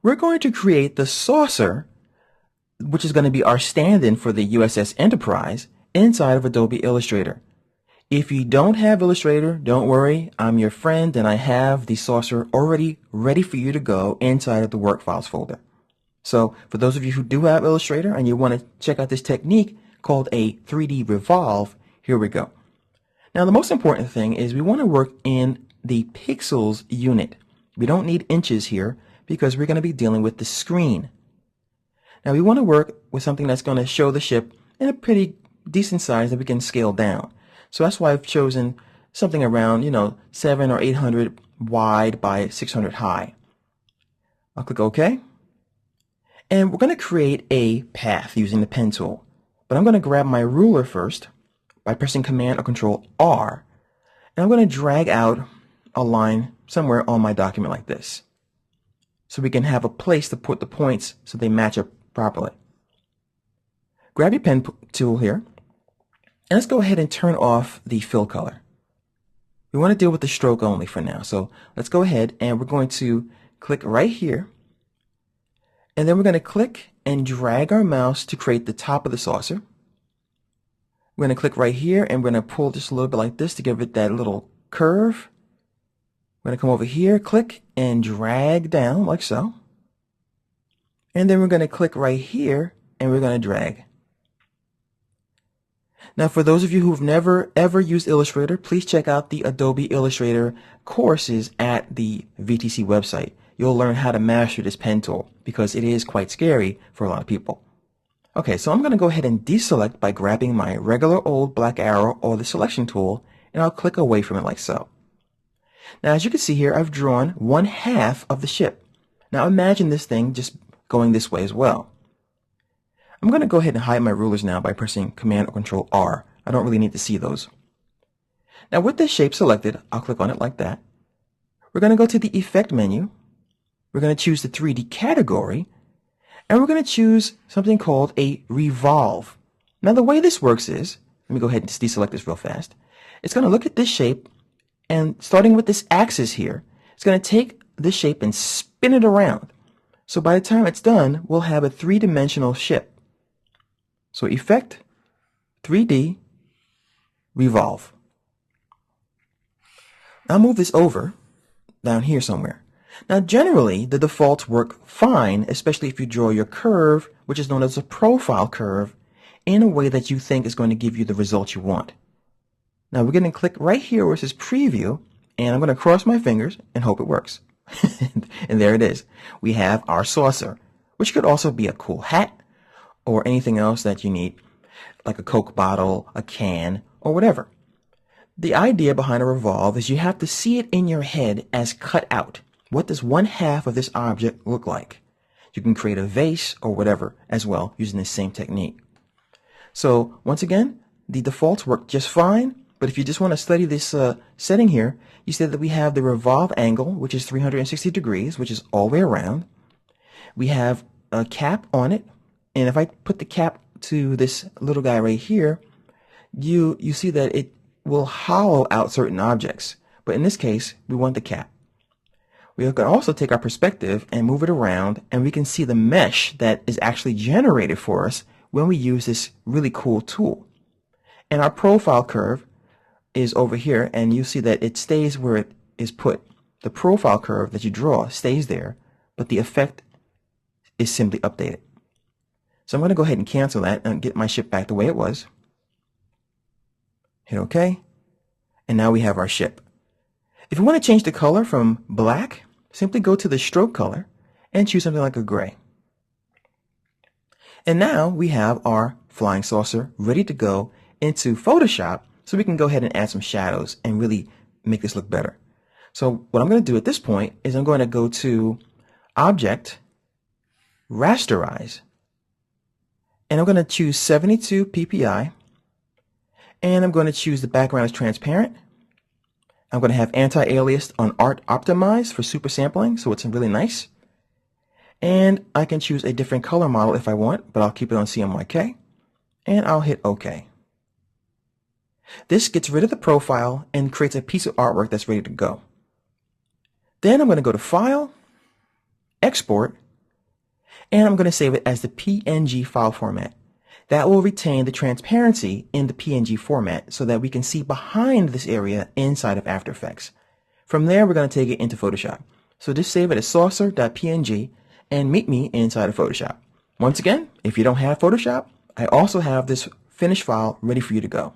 we're going to create the saucer, which is going to be our stand-in for the USS Enterprise inside of Adobe Illustrator. If you don't have Illustrator, don't worry, I'm your friend and I have the saucer already ready for you to go inside of the work files folder. So for those of you who do have Illustrator and you want to check out this technique called a 3D revolve, here we go. Now the most important thing is we want to work in the pixels unit. We don't need inches here because we're going to be dealing with the screen. Now we want to work with something that's going to show the ship in a pretty decent size that we can scale down. So that's why I've chosen something around, 700 or 800 wide by 600 high. I'll click OK. And we're going to create a path using the pen tool. But I'm going to grab my ruler first by pressing Command or Control R. And I'm going to drag out a line somewhere on my document like this, so we can have a place to put the points so they match up properly. Grab your pen tool here, and let's go ahead and turn off the fill color. We want to deal with the stroke only for now, so let's go ahead and we're going to click right here, and then we're going to click and drag our mouse to create the top of the saucer. We're going to click right here and we're going to pull just a little bit like this to give it that little curve. We're going to come over here, click and drag down like so. And then we're going to click right here and we're going to drag. Now for those of you who've never ever used Illustrator, please check out the Adobe Illustrator courses at the VTC website. You'll learn how to master this pen tool because it is quite scary for a lot of people. Okay, so I'm going to go ahead and deselect by grabbing my regular old black arrow or the selection tool, and I'll click away from it like so. Now as you can see here, I've drawn 1/2 of the ship. Now imagine this thing just going this way as well. I'm going to go ahead and hide my rulers now by pressing Command or Control R. I don't really need to see those. Now with this shape selected, I'll click on it like that. We're going to go to the Effect menu. We're going to choose the 3D category, and we're going to choose something called a revolve. Now the way this works is, let me go ahead and deselect this real fast. It's going to look at this shape, and starting with this axis here, it's going to take this shape and spin it around. So by the time it's done, we'll have a 3-dimensional ship. So Effect, 3D, Revolve. I'll move this over down here somewhere. Now generally, the defaults work fine, especially if you draw your curve, which is known as a profile curve, in a way that you think is going to give you the result you want. Now we're going to click right here where it says Preview, and I'm going to cross my fingers and hope it works. And there it is. We have our saucer, which could also be a cool hat or anything else that you need, like a Coke bottle, a can, or whatever. The idea behind a revolve is you have to see it in your head as cut out. What does 1/2 of this object look like? You can create a vase or whatever as well using the same technique. So once again, the defaults work just fine, but if you just want to study this setting here, you see that we have the revolve angle, which is 360 degrees, which is all the way around. We have a cap on it, and if I put the cap to this little guy right here, you see that it will hollow out certain objects, but in this case, we want the cap. We can also take our perspective and move it around, and we can see the mesh that is actually generated for us when we use this really cool tool. And our profile curve is over here, and you see that it stays where it is put. The profile curve that you draw stays there, but the effect is simply updated. So I'm going to go ahead and cancel that and get my ship back the way it was. Hit OK. And now we have our ship. If you want to change the color from black, simply go to the stroke color and choose something like a gray. And now we have our flying saucer ready to go into Photoshop, so we can go ahead and add some shadows and really make this look better. So what I'm going to do at this point is I'm going to go to Object, Rasterize, and I'm going to choose 72 ppi, and I'm going to choose the background as transparent. I'm going to have anti-alias on Art Optimized for super sampling, so it's really nice. And I can choose a different color model if I want, but I'll keep it on CMYK, and I'll hit OK. This gets rid of the profile and creates a piece of artwork that's ready to go. Then I'm going to go to File, Export, And I'm going to save it as the PNG file format. That will retain the transparency in the PNG format so that we can see behind this area inside of After Effects. From there, we're going to take it into Photoshop. So just save it as saucer.png and meet me inside of Photoshop. Once again, if you don't have Photoshop, I also have this finished file ready for you to go.